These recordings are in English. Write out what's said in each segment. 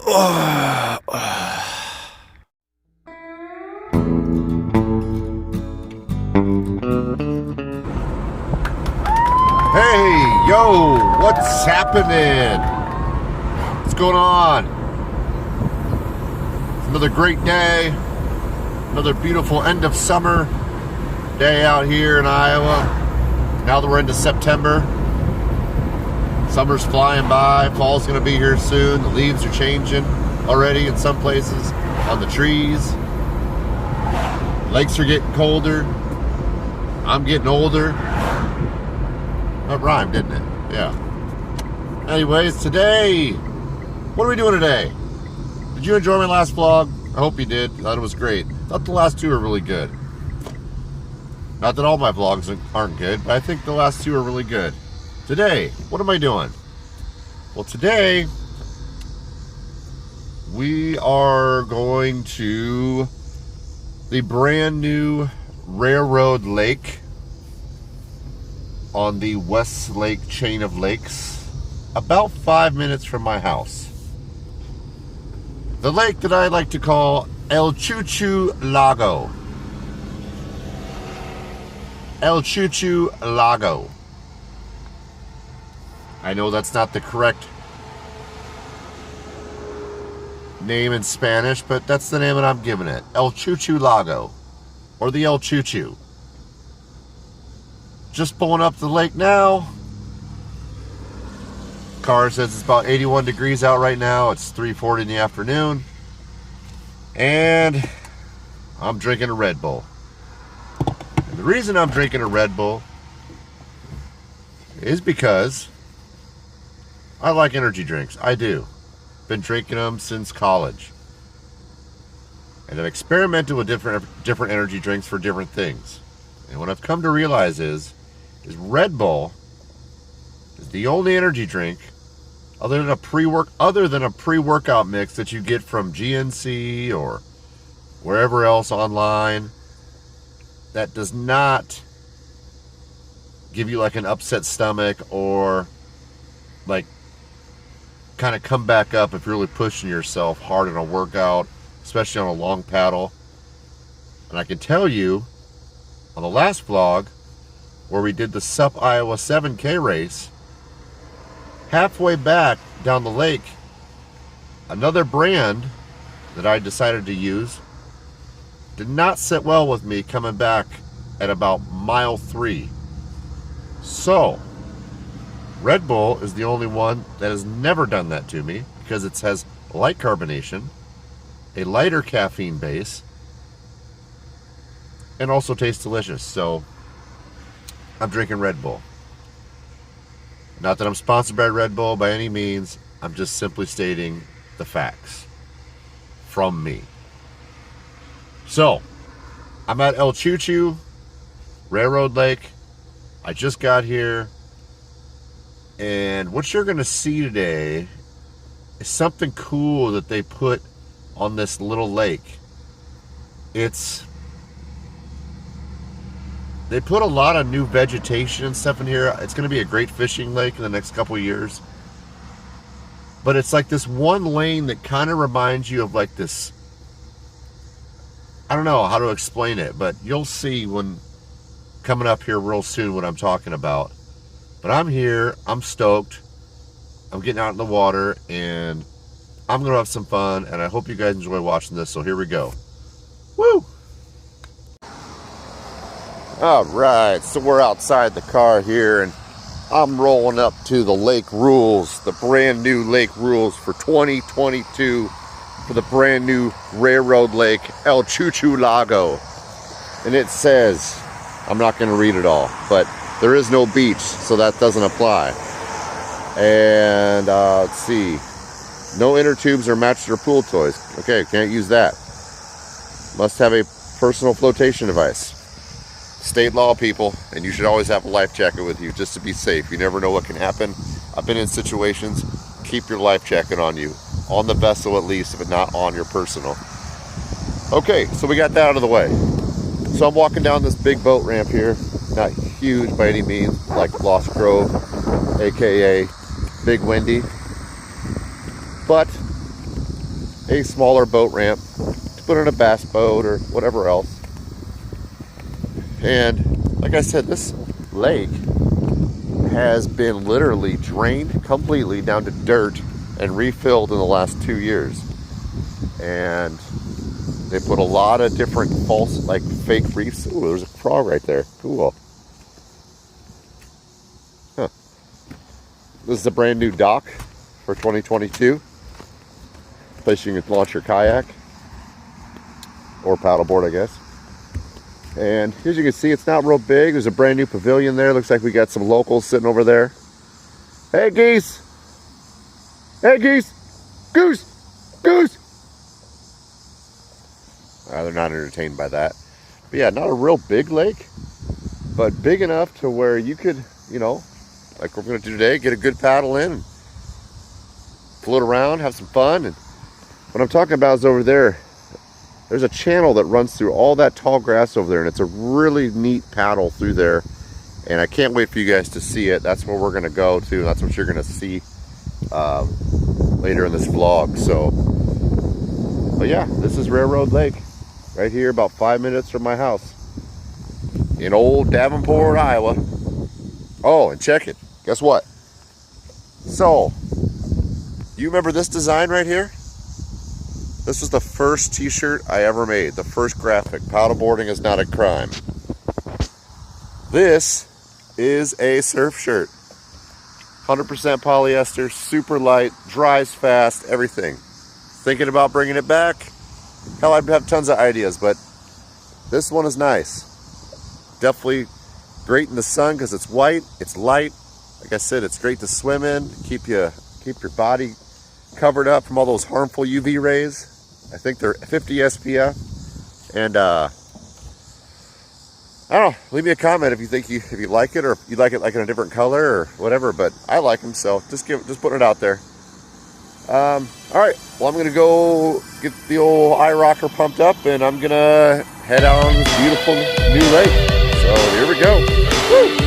Hey, yo, what's happening? What's going on? It's another great day, another beautiful end of summer day out here in Iowa. Now that we're into September, summer's flying by, fall's gonna be here soon, the leaves are changing already in some places on the trees. Lakes are getting colder, I'm getting older. That rhymed, didn't it? Yeah. Anyways, today, what are we doing today? Did you enjoy my last vlog? I hope you did. I thought it was great. I thought the last two are really good. Not that all my vlogs aren't good, but I think the last two are really good. Today, what am I doing? Well, today, we are going to the brand new Railroad Lake on the West Lake chain of lakes, about 5 minutes from my house. The lake that I like to call El Chuchu Lago. El Chuchu Lago. I know that's not the correct name in Spanish, but that's the name that I'm giving it. El Chuchu Lago, or the El Chuchu. Just pulling up the lake now. Car says it's about 81 degrees out right now. It's 3:40 in the afternoon. And I'm drinking a Red Bull. And the reason I'm drinking a Red Bull is because I like energy drinks. I do. Been drinking them since college. And I've experimented with different energy drinks for different things. And what I've come to realize is Red Bull is the only energy drink other than a pre-workout mix that you get from GNC or wherever else online that does not give you like an upset stomach or like kind of come back up if you're really pushing yourself hard in a workout, especially on a long paddle. And I can tell you on the last vlog where we did the SUP Iowa 7K race, halfway back down the lake, another brand that I decided to use did not sit well with me coming back at about mile 3. So, Red Bull is the only one that has never done that to me because it has light carbonation, a lighter caffeine base, and also tastes delicious. So, I'm drinking Red Bull. Not that I'm sponsored by Red Bull by any means. I'm just simply stating the facts from me. So, I'm at El Chuchu, Railroad Lake. I just got here. And what you're going to see today is something cool that they put on this little lake. They put a lot of new vegetation and stuff in here. It's going to be a great fishing lake in the next couple of years. But it's like this one lane that kind of reminds you of like this, I don't know how to explain it, but you'll see when coming up here real soon what I'm talking about. But I'm here, I'm stoked, I'm getting out in the water, and I'm going to have some fun, and I hope you guys enjoy watching this, so here we go. Woo! Alright, so we're outside the car here, and I'm rolling up to the lake rules, the brand new lake rules for 2022 for the brand new Railroad Lake, El Chuchu Lago. And it says, I'm not going to read it all, but there is no beach, so that doesn't apply. And let's see, no inner tubes or matched or pool toys. Okay, can't use that. Must have a personal flotation device. State law, people, and you should always have a life jacket with you just to be safe. You never know what can happen. I've been in situations. Keep your life jacket on you, on the vessel at least, if not on your personal. Okay, so we got that out of the way. So I'm walking down this big boat ramp here. Not huge by any means, like Lost Grove, aka Big Windy. But a smaller boat ramp to put in a bass boat or whatever else. And like I said, this lake has been literally drained completely down to dirt and refilled in the last 2 years. And they put a lot of different false, like fake reefs. Ooh, there's a frog right there. Cool. Huh. This is a brand new dock for 2022. Place you can launch your kayak or paddleboard, I guess. And as you can see, it's not real big. There's a brand new pavilion there. Looks like we got some locals sitting over there. Hey, geese! Hey, geese! Goose! Goose! They're not entertained by that. But yeah, not a real big lake, but big enough to where you could, you know, like we're going to do today, get a good paddle in, and float around, have some fun. And what I'm talking about is over there. There's a channel that runs through all that tall grass over there, and it's a really neat paddle through there. And I can't wait for you guys to see it. That's where we're going to go to, and that's what you're going to see later in this vlog. So, but yeah, this is Railroad Lake, right here, about 5 minutes from my house in old Davenport, Iowa. Oh, and check it. Guess what? So, you remember this design right here? This was the first t-shirt I ever made, the first graphic. Paddleboarding is not a crime. This is a surf shirt. 100% polyester, super light, dries fast, everything. Thinking about bringing it back. Hell, I'd have tons of ideas, but this one is nice. Definitely great in the sun because it's white, it's light. Like I said, it's great to swim in, keep your body covered up from all those harmful UV rays. I think they're 50 SPF. And I don't know, leave me a comment if you think if you like it, or if you like it like in a different color or whatever, but I like them, so just putting it out there. All right, well, I'm gonna go get the old eye rocker pumped up, and I'm gonna head out on this beautiful new lake. So here we go. Woo!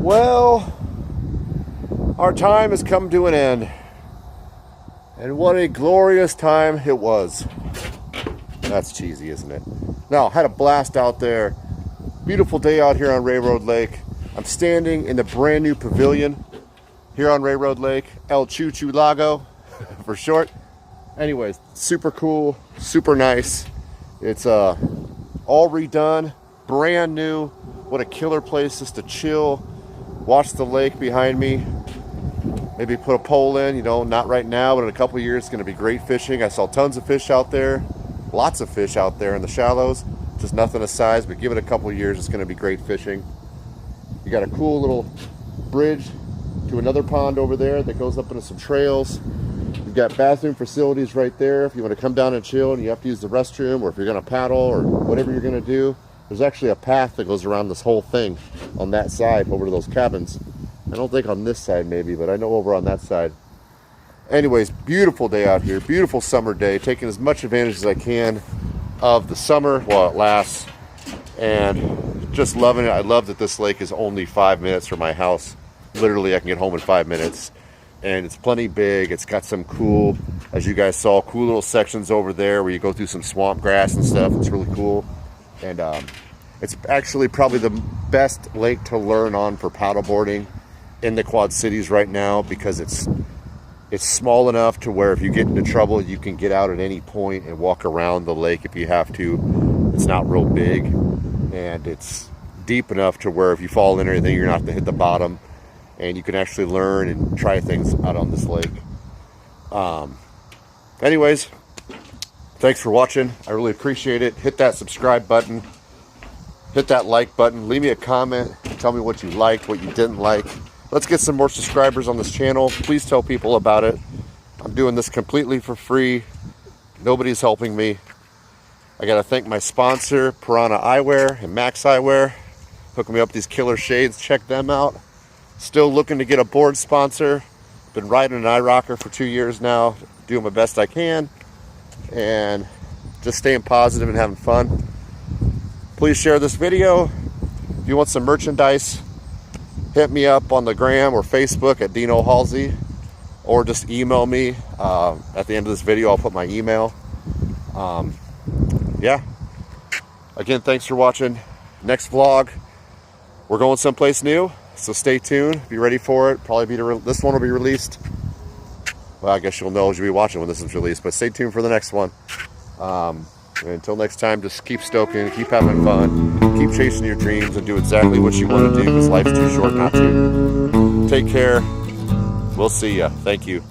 Well, our time has come to an end. And what a glorious time it was. That's cheesy, isn't it? Now, had a blast out there. Beautiful day out here on Railroad Lake. I'm standing in the brand new pavilion here on Railroad Lake, El Chuchu Lago for short. Anyways, super cool, super nice. It's all redone, brand new. What a killer place just to chill, watch the lake behind me. Maybe put a pole in, you know, not right now, but in a couple of years it's going to be great fishing. I saw tons of fish out there, lots of fish out there in the shallows, just nothing of size, but give it a couple of years, it's going to be great fishing. You got a cool little bridge to another pond over there that goes up into some trails. You've got bathroom facilities right there if you want to come down and chill and you have to use the restroom, or if you're going to paddle or whatever you're going to do. There's actually a path that goes around this whole thing on that side over to those cabins. I don't think on this side maybe, but I know over on that side. Anyways, beautiful day out here, beautiful summer day, taking as much advantage as I can of the summer while it lasts, and just loving it. I love that this lake is only 5 minutes from my house. Literally, I can get home in 5 minutes, and it's plenty big. It's got some cool, as you guys saw, cool little sections over there where you go through some swamp grass and stuff. It's really cool, and it's actually probably the best lake to learn on for paddleboarding in the Quad Cities right now, because it's small enough to where if you get into trouble, you can get out at any point and walk around the lake if you have to. It's not real big, and it's deep enough to where if you fall in anything, you're not going to hit the bottom, and you can actually learn and try things out on this lake. Anyways, thanks for watching. I really appreciate it. Hit that subscribe button, hit that like button, leave me a comment, tell me what you liked, what you didn't like. Let's get some more subscribers on this channel. Please tell people about it. I'm doing this completely for free. Nobody's helping me. I gotta thank my sponsor, Piranha Eyewear and Max Eyewear, hooking me up with these killer shades. Check them out. Still looking to get a board sponsor. Been riding an eye rocker for 2 years now, doing my best I can, and just staying positive and having fun. Please share this video. If you want some merchandise, hit me up on the gram or Facebook at Dino Halsey, or just email me. At the end of this video, I'll put my email. Yeah. Again, thanks for watching. Next vlog, we're going someplace new, so stay tuned. Be ready for it. Probably this one will be released. Well, I guess you'll know as you'll be watching when this is released, but stay tuned for the next one. Until next time, just keep stoking, keep having fun, keep chasing your dreams, and do exactly what you want to do, because life's too short not to. Take care. We'll see ya. Thank you.